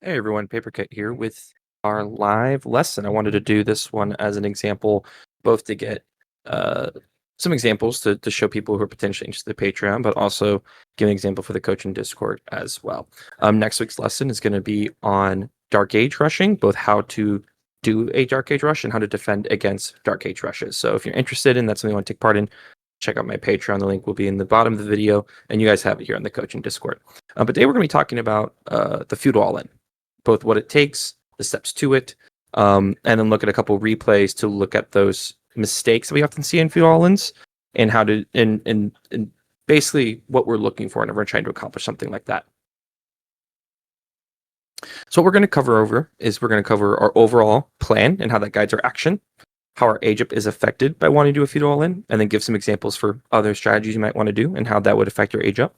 Hey everyone, Papercut here with our live lesson. I wanted to do this one as an example, both to get uh, some examples to show people who are potentially interested in Patreon, but also give an example for the coaching Discord as well. Next week's lesson is going to be on Dark Age rushing, both how to do a Dark Age rush and how to defend against Dark Age rushes. So if you're interested in that's something you want to take part in, check out my Patreon. The link will be in the bottom of the video, and you guys have it here on the coaching Discord. But today we're going to be talking about the feudal all-in, both what it takes, the steps to it, and then look at a couple replays to look at those mistakes that we often see in feudal all-ins and how to and basically what we're looking for whenever we're trying to accomplish something like that. So what we're going to cover our overall plan and how that guides our action, how our Egypt is affected by wanting to do a feudal all-in, and then give some examples for other strategies you might want to do and how that would affect your Egypt,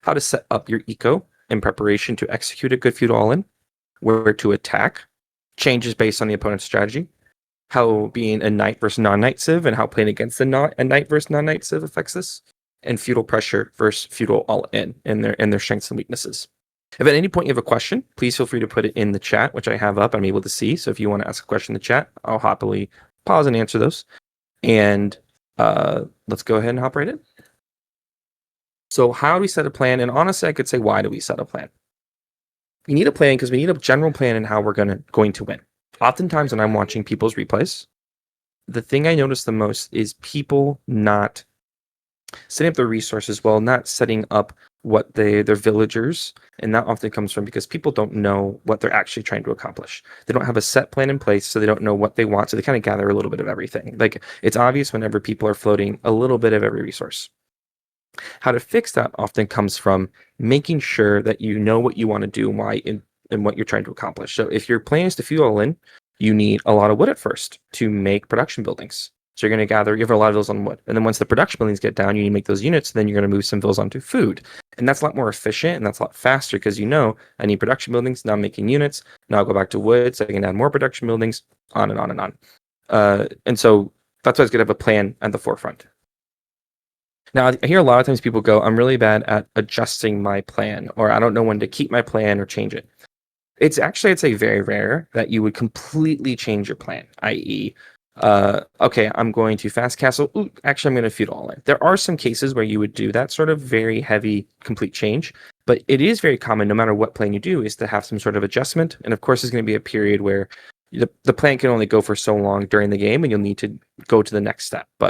how to set up your eco in preparation to execute a good feudal all-in, where to attack, changes based on the opponent's strategy, how being a knight versus non-knight civ and how playing against a knight versus non-knight civ affects this, and feudal pressure versus feudal all-in and their strengths and weaknesses. If at any point you have a question, please feel free to put it in the chat, which I have up. I'm able to see. So if you want to ask a question in the chat, I'll happily pause and answer those. And let's go ahead and hop right in. So how do we set a plan? And honestly, I could say, why do we set a plan? We need a plan because we need a general plan in how we're going to win. Oftentimes when I'm watching people's replays, the thing I notice the most is people not setting up their resources well, not setting up what their villagers, and that often comes from because people don't know what they're actually trying to accomplish. They don't have a set plan in place, so they don't know what they want, so they kind of gather a little bit of everything. Like, it's obvious whenever people are floating a little bit of every resource. How to fix that often comes from making sure that you know what you want to do and why and what you're trying to accomplish. So if your plan is to fuel all in, you need a lot of wood at first to make production buildings. So you're going to gather, you have a lot of villas on wood. And then once the production buildings get down, you need to make those units. Then you're going to move some villas onto food. And that's a lot more efficient and that's a lot faster because you know, I need production buildings, now I'm making units. Now I'll go back to wood so I can add more production buildings, on and on and on. And so that's why it's good to have a plan at the forefront. Now, I hear a lot of times people go, I'm really bad at adjusting my plan, or I don't know when to keep my plan or change it. It's actually, I'd say, very rare that you would completely change your plan, i.e., okay, I'm going to fast castle. Ooh, actually, I'm going to feud all in. There are some cases where you would do that sort of very heavy, complete change, but it is very common, no matter what plan you do, is to have some sort of adjustment. And of course, there's going to be a period where the plan can only go for so long during the game, and you'll need to go to the next step. But